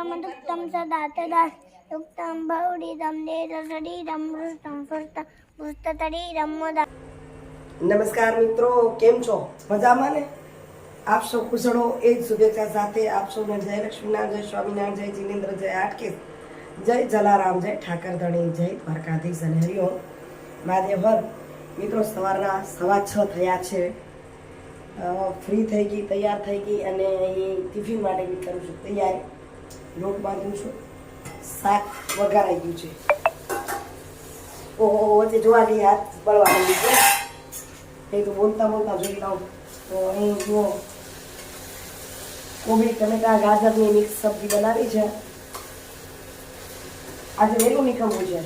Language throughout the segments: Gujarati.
दुक्तं सदा तदा युक्तं बहुरिदं देशशरीरं मृष्टं सुष्टं पुष्टशरीरं मुदा। નમસ્કાર મિત્રો, કેમ છો? મજામાં ને? આપ સૌ કુશળો એ જ શુભેચ્છા સાથે આપ સૌને જય લક્ષ્મીનારાયણ, જય સ્વામિનારાયણ, જય જીનેન્દ્ર, જય આટકેશ, જય જલારામ, જય ઠાકર ધણી, જય દ્વારકાધીશ અને હરિઓમ મહાદેવ હર. મિત્રો સવારના 6:15 થયા છે. ફ્રી થઈ ગઈ, તૈયાર થઈ ગઈ અને અહીં ટિફિન માટે બી કરું છું તૈયારી. લોટ બાંધું છું, શાક વઘારાઈ ગયું છે. ઓહો, વચ્ચે જોવા ગઈ હાથ બળવા માંડી છે. એ તો બોલતા બોલતા જોઈ લઉં તો અહીં જુઓ કોબી ટમેટા ગાજરની મિક્સ સબ્જી બનાવી છે. આજે વહેલું નીકળવું છે,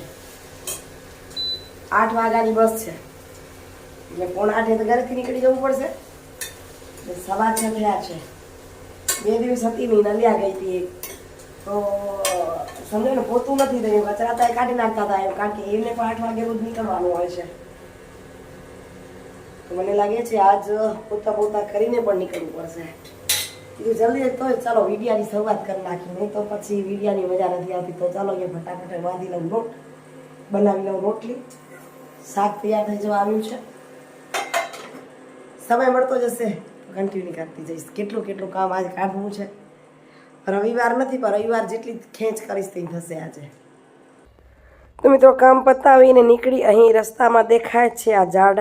8 વાગ્યાની બસ છે એટલે 7:45 તો ઘરેથી નીકળી જવું પડશે. 6:15 થયા છે. 2 દિવસ હતી નહીં, નલિયા ગઈ હતી એક તો સમજો ને પોતું નથી થયું, કચરા તો કાઢી નાખતા હતા એમ, કારણ કે એને પણ 8 વાગે રોજ નીકળવાનું હોય છે. તો મને લાગે છે આજ પોતા પોતા કરીને પણ નીકળવું પડશે. કીધું જલ્દી તો ચાલો વિડિયાની શરૂઆત કરી નાખી, નહીં તો પછી વિડિયાની મજા નથી આવતી. તો ચાલો એ ફટાફટ બાંધી લઉં લોટ, બનાવી લઉં રોટલી. શાક તૈયાર થઈ જવા આવ્યું છે. સમય મળતો જશે કન્ટિન્યુ કરતી જઈશ. કેટલું કામ આજે કાઢવું છે. રવિવાર નથી પણ રવિવાર જેટલી ખેંચ કરીશ તે થશે આજે. તો મિત્રો કામ પતાવીને નીકળી. અહીં રસ્તામાં દેખાય છે આ ઝાડ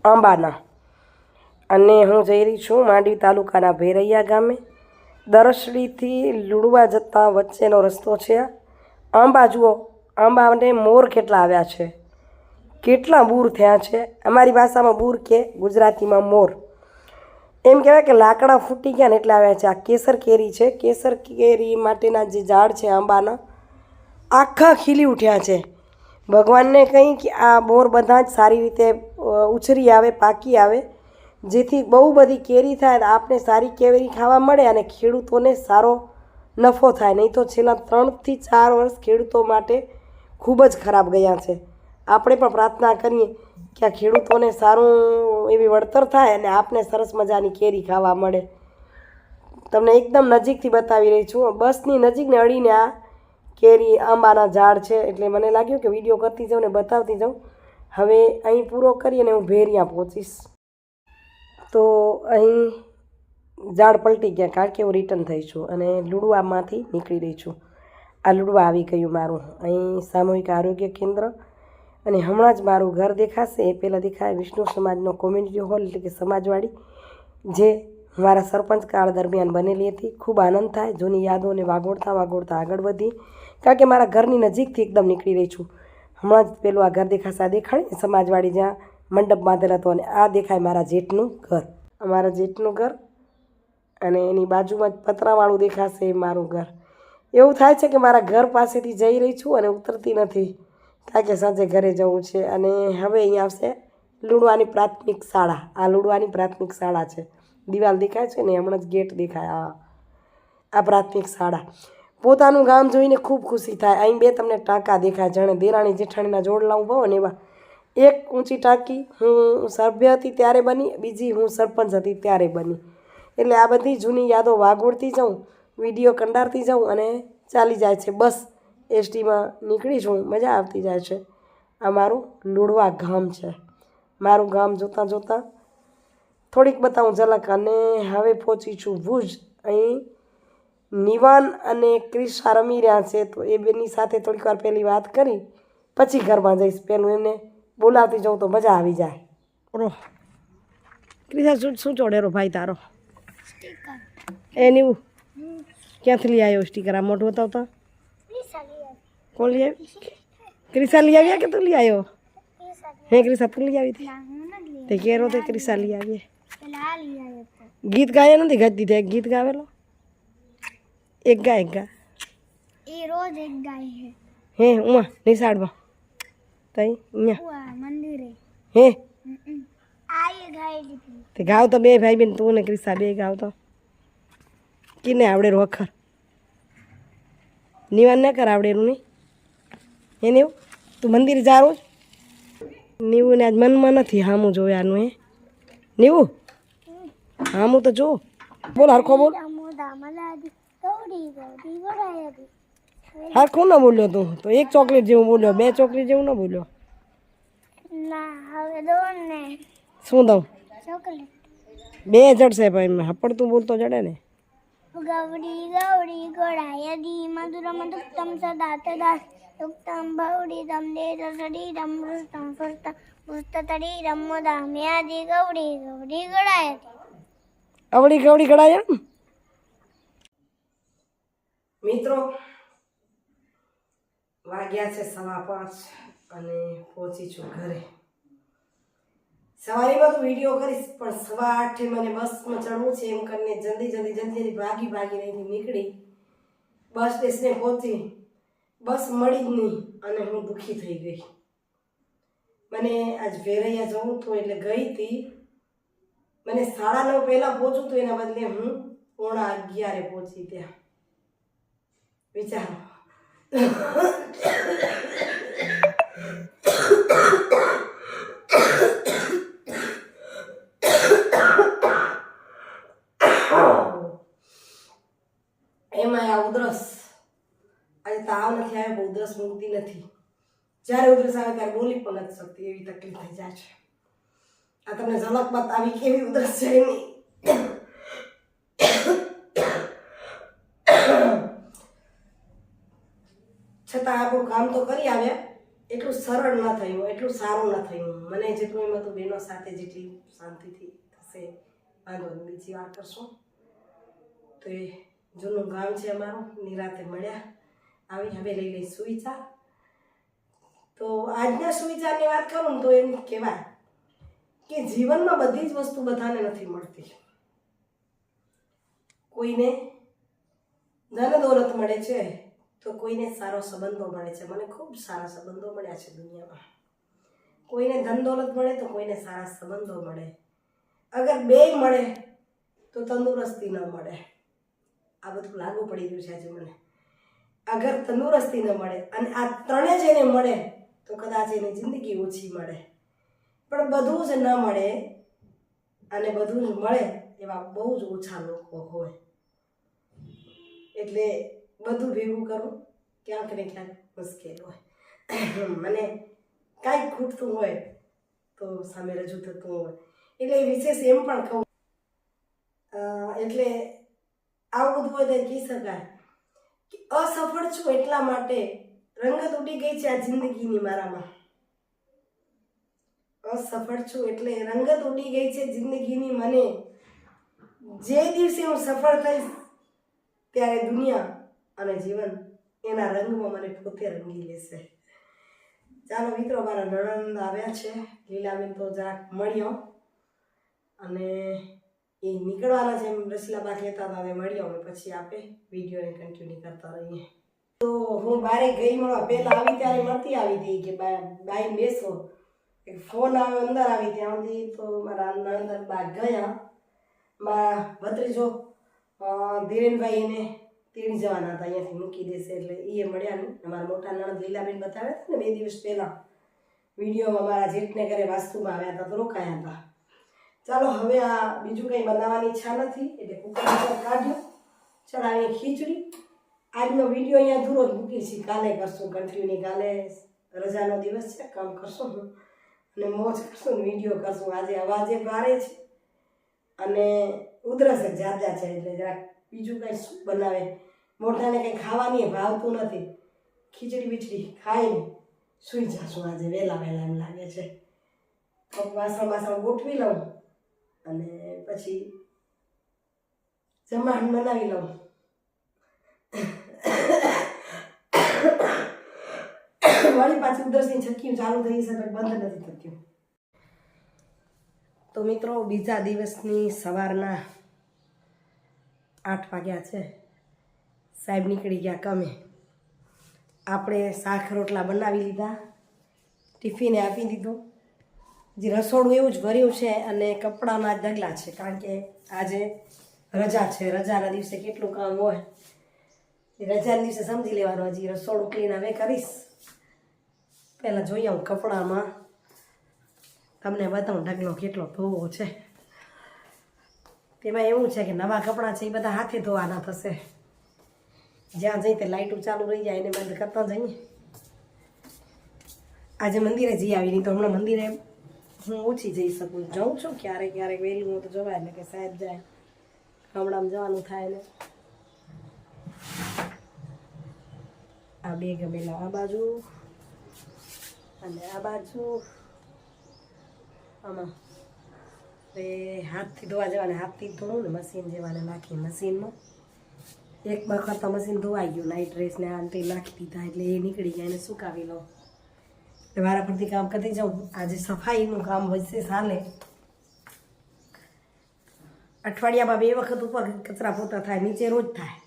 આંબાના, અને હું જઈ રહી છું માંડવી તાલુકાના ભેરૈયા ગામે. દરસડીથી લુડવા જતા વચ્ચેનો રસ્તો છે. આંબા જુઓ, આંબાને મોર કેટલા આવ્યા છે, કેટલા બૂર થયા છે. અમારી ભાષામાં બૂર કે ગુજરાતીમાં મોર. એમ કહેવાય કે લાકડા ફૂટી ગયા ને એટલે આવ્યા છે. આ કેસર કેરી છે. કેસર કેરી માટેના જે ઝાડ છે આંબાના આખા ખીલી ઉઠ્યા છે. ભગવાનને કહી કે આ બોર બધા જ સારી રીતે ઉછરી આવે, પાકી આવે, જેથી બહુ બધી કેરી થાય અને આપણે સારી કેરી ખાવા મળે અને ખેડૂતોને સારો નફો થાય. નહીં તો છેલ્લા 3 થી 4 વર્ષ ખેડૂતો માટે ખૂબ જ ખરાબ ગયા છે. આપણે પણ પ્રાર્થના કરીએ કે આ ખેડૂતોને સારું એવી વળતર થાય અને આપને સરસ મજાની કેરી ખાવા મળે. તમને એકદમ નજીકથી બતાવી રહી છું. બસની નજીકને અડીને આ કેરી આંબાના ઝાડ છે એટલે મને લાગ્યું કે વિડીયો કરતી જાઉં ને બતાવતી જાઉં. હવે અહીં પૂરો કરી અને હું ભેરિયા પહોંચીશ. તો અહીં ઝાડ પલટી ગયા કારણ કે હું રિટર્ન થઈ છું અને લુડવામાંથી નીકળી રહી છું. આ લુડવા આવી ગયું મારું. અહીં સામૂહિક આરોગ્ય કેન્દ્ર અને હમણાં જ મારું ઘર દેખાશે. એ પહેલાં દેખાય વિષ્ણુ સમાજનો કોમ્યુનિટી હોલ એટલે કે સમાજવાડી, જે મારા સરપંચ કાળ દરમિયાન બનેલી હતી. ખૂબ આનંદ થાય. જૂની યાદોને વાગોળતા આગળ વધી, કારણ કે મારા ઘરની નજીકથી એકદમ નીકળી રહી છું. હમણાં જ પેલું આ ઘર દેખાશે, આ દેખાડે સમાજવાડી જ્યાં મંડપ બાંધેલો હતો, અને આ દેખાય મારા જેઠનું ઘર. અમારા જેઠનું ઘર અને એની બાજુમાં જ પતરાવાળું દેખાશે મારું ઘર. એવું થાય છે કે મારા ઘર પાસેથી જઈ રહી છું અને ઉતરતી નથી, કારણ કે સાંજે ઘરે જવું છે. અને હવે અહીં આવશે લુડવાની પ્રાથમિક શાળા. આ લુડવાની પ્રાથમિક શાળા છે. દિવાલ દેખાય છે ને, હમણાં જ ગેટ દેખાય. આ પ્રાથમિક શાળા. પોતાનું ગામ જોઈને ખૂબ ખુશી થાય. અહીં 2 તમને ટાંકા દેખાય, જાણે દેરાણી જેઠાણીના જોડલા ઊભા હોય ને એવા. એક ઊંચી ટાંકી હું સભ્ય હતી ત્યારે બની, બીજી હું સરપંચ હતી ત્યારે બની. એટલે આ બધી જૂની યાદો વાગોળતી જાઉં, વિડીયો કંડારતી જાઉં અને ચાલી જાય છે. બસ એસટીમાં નીકળી છું, મજા આવતી જાય છે. આ મારું લુડવા ગામ છે. મારું ગામ જોતાં જોતાં થોડીક બતાવું ઝલક. અને હવે પહોંચી છું ભુજ. અહીં નિવાન અને ક્રિશા રમી રહ્યા છે, તો એ બેની સાથે થોડીક વાર પહેલી વાત કરી પછી ઘરમાં જઈશ. પહેલું એમને બોલાવતી જાઉં તો મજા આવી જાય. ક્રિશા શું ચોડેરો ભાઈ તારો? એ નીવું ક્યાંથી લઈ આવ્યો સ્ટીકર? આ મોટું બતાવતા. કોણ લઈ આવી? ક્રિશા લઈ આવ્યા કે તું લઈ આવ્યો? હે ક્રિશા તું લઈ આવી હતી? તે કેરો તે ક્રિશા લઈ આવીએ. ગીત ગાયા નથી ગાતી તે? ગીત ગાવેલો એક ગા એ રોજ એક ગાય હે ઉમા નિશાળમાં તઈ અહીંયા મંદિરે હે આય ગાય તે ગાવ તો 2 ભાઈ બેન, તું ને ક્રિશા 2 ગાવ તો. કિને આવડે વખર નિવાન ન કર આવડેલું નહીં હે નેવું? તું મંદિર જા રોજ? નીવું ને આજ મનમાં નથી હામું જોયાનું. હે નીવું હામું તો જો બોલ, હરખો બોલ. ગૌરી ગૌરી ગોરાયરી હારખું ના બોલ્યો તું તો એક ચોકલેટ જેવું બોલ્યો, બે ચોકલેટ જેવું ના બોલ્યો. ના હવે દોડ ને શું દઉં? ચોકલેટ. બે જડશે ભાઈ, હપડતું બોલતો જડે ને. ગૌરી ગૌરી ગોરાયરી મધુરમ દુક્તમ સદા તદા યુક્તમ ભૌરીદમ દેરસરીરમ મૃતમ ફુર્તમ પુસ્તતરીરમ મુદા મ્યાદી ગૌરી ગૌરી ગોરાયરી. અવળી ગવડી ગળાય એમ. મિત્રો વાગ્યા છે 5:15 અને પહોંચી છું ઘરે. સવારે તો વિડીયો કરીશ પણ 8:30 મને બસમાં ચડવું છે એમ કરીને જલ્દી ભાગી રહીથી નીકળી. બસ સ્ટેશને પહોંચી, બસ મળી જ નહીં અને હું દુઃખી થઈ ગઈ. મને આજ વેરૈયા જવું હતું એટલે ગઈ હતી. મને 9:30 પહેલાં પહોંચું તો એના બદલે હું 11:15 પહોંચી ત્યાં. વિચારો. એમાં આ ઉધરસ આજે તાવ નથી આવ્યો, ઉધરસ મૂકતી નથી. જ્યારે ઉધરસ આવે ત્યારે બોલી પણ નથી શકતી, એવી તકલીફ થઈ જાય છે. આ તમને ઝલક બતાવી કેવી ઉધરસ છે એની. છતાં આપણું કામ તો કરી આવ્યા, એટલું સરળ ન થયું, એટલું સારું ન થયું. મને જેટલું એમ હતું બહેનો સાથે જેટલી શાંતિથી થશે વાંધો નહીં, બીજી વાર કરશું. તો એ જૂનું ગામ છે અમારું, નિરાતે મળ્યા આવી. હવે લઈ લઈ સુવિચાર. તો આજના સુવિચારની વાત કરું તો એમ કહેવાય કે જીવનમાં બધી જ વસ્તુ બધાને નથી મળતી. કોઈને ધન દોલત મળે છે તો કોઈને સારો સંબંધો મળે છે. મને ખૂબ સારા સંબંધો મળ્યા છે દુનિયામાં. કોઈને ધન દોલત મળે તો કોઈને સારા સંબંધો મળે. અગર બેય મળે તો તંદુરસ્તી ન મળે. આ બધું લાગુ પડી ગયું છે આજે મને. અગર તંદુરસ્તી ન મળે અને આ ત્રણે જેને મળે તો કદાચ એની જિંદગી ઓછી મળે. પણ બધું જ ન મળે અને બધું જ મળે એવા બહુ જ ઓછા લોકો હોય. એટલે બધું ભેગું કરવું ક્યાંક ને ક્યાંક મુશ્કેલ હોય. મને કાંઈક ખૂટતું હોય તો સામે રજૂ થતું હોય એટલે વિશેષ એમ પણ કહું. એટલે આવું બધું હોય તો કહી શકાય કે અસફળ છું એટલા માટે રંગત ઉડી ગઈ છે આ જિંદગીની મારામાં. અસફળ છું એટલે રંગત ઉડી ગઈ છે જિંદગીની મને. જે દિવસે હું સફળ થઈશ ત્યારે દુનિયા અને જીવન એના રંગમાં મને પોતે રંગી લેશે. ચાલો મિત્રો, મારા નણંદ આવ્યા છે, લીલાબેન તો જરાક મળ્યો અને એ નીકળવાના છે એમ રસીલાબા કહેતા હતા. હવે મળ્યો, હવે પછી આપણે વિડીયોને કન્ટિન્યુ કરતા રહીએ. તો હું બારે ગઈ મળવા પહેલાં આવી ત્યારે મળતી આવી હતી કે બાઈ બેસો, એક ફોન આવ્યો અંદર આવી. ત્યાં સુધી તો મારા નણંદ બા ગયા. મારા ભત્રીજો ધીરેનભાઈ એને તેડી જવાના હતા, અહીંયાથી મૂકી દેશે એટલે એ મળ્યા નહીં. અમારા મોટા નણંદ લીલાબેન બતાવ્યા હતા ને 2 દિવસ પહેલાં વિડીયોમાં. મારા જેઠને ઘરે વાસ્તુમાં આવ્યા હતા તો રોકાયા હતા. ચાલો હવે આ બીજું કંઈ બનાવવાની ઈચ્છા નથી એટલે કુકર કાઢ્યો, ચડાવી ખીચડી. આજનો વિડીયો અહીંયા અધૂરો જ મૂકી છે, કાલે કરશું કન્ટિન્યુ. કાલે રજાનો દિવસ છે, કામ કરશું હું અને મોજ કરશું, વિડીયો કરશું. આજે અવાજે ભારે છે અને ઉધરસ જાજા છે એટલે જરાક બીજું કંઈ શું બનાવે. મોટાને કંઈ ખાવાની ભાવતું નથી. ખીચડી બીચડી ખાઈને સૂઈ જશું આજે વહેલા એમ લાગે છે. તો વાસણ ગોઠવી લઉં અને પછી જમવાનું બનાવી લઉં. વળી પાછી ઉધરસની છક્કી ચાલુ થઈ છે પણ બંધ નથી થતી. તો મિત્રો, બીજા દિવસની સવારના 8 વાગ્યા છે. સાહેબ નીકળી ગયા કામે. આપણે શાક રોટલા બનાવી લીધા, ટિફિને આપી દીધું. જે રસોડું એવું જ ભર્યું છે અને કપડાના ઢગલા છે, કારણ કે આજે રજા છે. રજાના દિવસે કેટલું કામ હોય એ રજાના દિવસે સમજી લેવાનું. હજી રસોડું ક્લીન હવે કરીશ. પહેલાં જોઈએ હું કપડામાં તમને બતાવું ઢગલો કેટલો ધોવો છે. તેમાં એવું છે કે નવા કપડાં છે એ બધા હાથે ધોવાના થશે જ્યાં જઈ તે લાઇટો ચાલુ રહી જાય એને બંધ કરતા જઈએ. આજે મંદિરે જઈ આવી, નહીં તો હમણાં મંદિરે હું ઓછી જઈ શકું. જાઉં છું ક્યારેક ક્યારેક વહેલું હું તો જવાય ને કે સાહેબ જાય ગામડામાં જવાનું થાય ને. આ બે ગમેલા આ બાજુ અને આ બાજુ આમાં એ હાથથી ધોવા જવાને હાથથી ધોવું ને મશીન જેવાને નાખી મશીનમાં. એક વખત તો મશીન ધોવાઈ ગયું, નાઇટ ડ્રેસને આંટી નાખી દીધા એટલે એ નીકળી જાય એને સુકાવી લો. વારા પરથી કામ કરતી જાઉં. આજે સફાઈનું કામ વચ્ચે ચાલે. અઠવાડિયામાં 2 વખત ઉપર કચરા પોતા થાય, નીચે રોજ થાય.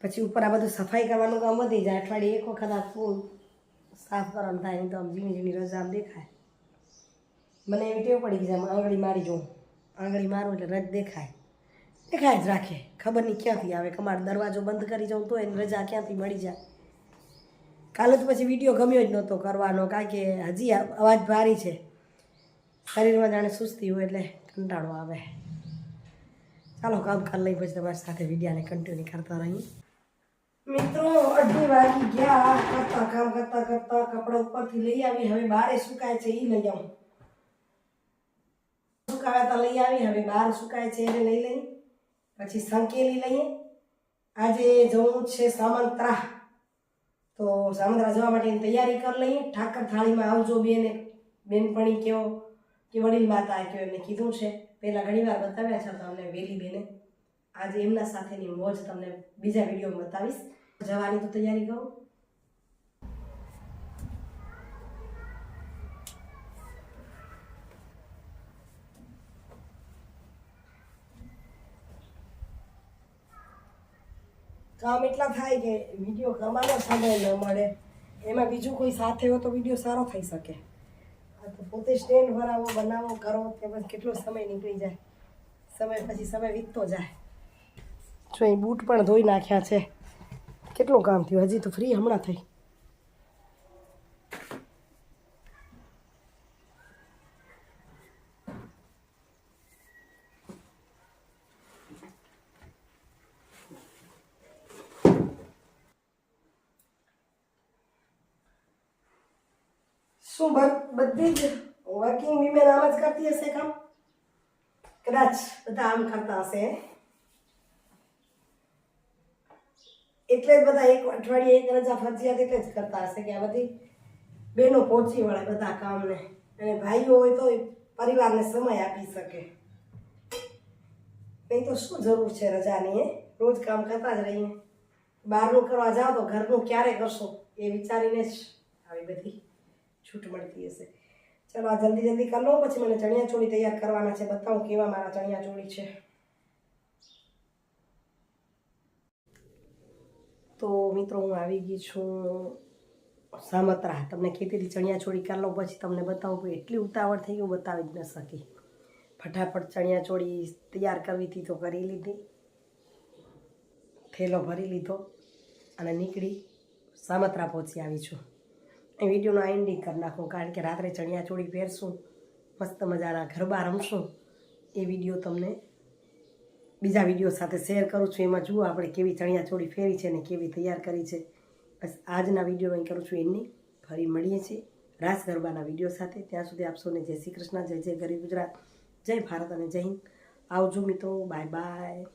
પછી ઉપર આ બધું સફાઈ કરવાનું કામ વધી જાય. અઠવાડિયે 1 વખત આખું સાફ કરવાનું થાય. નહીં તો આમ ઝીણી ઝીણી રજા આમ દેખાય. મને એવી ટેવ પડી ગઈ છે, આંગળી મારી જોઉં, આંગળી મારું એટલે રજ દેખાય જ રાખે. ખબર નહીં ક્યાંથી આવે. કમાડ દરવાજો બંધ કરી જાઉં તો એની રજા ક્યાંથી મળી જાય. કાલે તો પછી વિડીયો ગમ્યો જ નહોતો કરવાનો, કારણ કે હજી અવાજ ભારી છે, શરીરમાં જાણે સુસ્તી હોય એટલે કંટાળો આવે. ચાલો કામ કરી લઈ, પછી તમારી સાથે વિડીયોને કન્ટિન્યુ કરતા રહીએ. મિત્રો 2:30 વાગી ગયા. કામ કરતા કપડાં ઉપરથી લઈ આવી, હવે બારે સુકાય છે એ લઈ આવું. સુકાવ્યા હતા લઈ આવી, હવે બહાર સુકાય છે એને લઈ લઈ. પછી સંકેલી લઈએ. આજે જવું છે સામંતરા, તો સામંતરા જવા માટેની તૈયારી કરી લઈએ. ઠાકર થાળીમાં આવજો બેનપણી કયો કે વડીલ માતા કયો એમને કીધું છે. પહેલાં ઘણીવાર બતાવ્યા છે તમને વેલી બેને. આજે એમના સાથેની મોજ તમને બીજા વિડીયોમાં બતાવીશ. જવાની તો તૈયારી કરું. કામ એટલા થાય કે વિડીયો કરવાનો સમય ન મળે. એમાં બીજું કોઈ સાથે હોય તો વિડીયો સારો થઈ શકે. આ તો પોતે સ્ટેન્ડ ભરાવો, બનાવો, કરો તે પછી કેટલો સમય નીકળી જાય. સમય વીતતો જાય. જો એ બૂટ પણ ધોઈ નાખ્યા છે. કેટલું કામ થયું, હજી તો ફ્રી હમણાં થઈ. શું બધી જ વર્કિંગ વિમેન આમ જ કરતી હશે કામ? કદાચ બધા આમ કરતા હશે. એટલે જ બધા એક અઠવાડિયે એક રજા ફરજિયાત એટલે જ કરતા હશે કે આ બધી બહેનો પહોંચી વળે બધા કામને, અને ભાઈઓ હોય તો પરિવારને સમય આપી શકે. નહીં તો શું જરૂર છે રજાની? રોજ કામ કરતા જ રહીએ. બહારનું કરવા જાઓ તો ઘરનું ક્યારે કરશો એ વિચારીને જ આવી બધી છૂટ મળતી હશે. ચલો આ જલ્દી કરી લો, પછી મને ચણિયાચોળી તૈયાર કરવાના છે. બતાવું કેવા મારા ચણિયાચોળી છે. તો મિત્રો હું આવી ગઈ છું સામત્રા. તમને કીધી હતી ચણિયાચોળી કરી લો, પછી તમને બતાવું. એટલી ઉતાવળ થઈ ગઈ, બતાવી જ ન શકી. ફટાફટ ચણિયાચોળી તૈયાર કરવી હતી તો કરી લીધી. થેલો ભરી લીધો અને નીકળી સામત્રા પહોંચી આવી છું. એ વિડીયોનો એન્ડિંગ કરી નાખું, કારણ કે રાત્રે ચણિયાચોળી પહેરશું, મસ્ત મજાના ગરબા રમશું. એ વિડીયો તમને બીજા વિડીયો સાથે શેર કરું છું. એમાં જુઓ આપણે કેવી ચણિયાચોળી ફેરી છે ને કેવી તૈયાર કરી છે. બસ આજના વિડીયોમાં કરું છું એની. ફરી મળીએ છીએ રાસ ગરબાના વિડીયો સાથે. ત્યાં સુધી આપ સૌને જય શ્રી કૃષ્ણ, જય જય ગરીબ ગુજરાત, જય ભારત અને જય હિન્દ. આવજો મિત્રો, બાય બાય.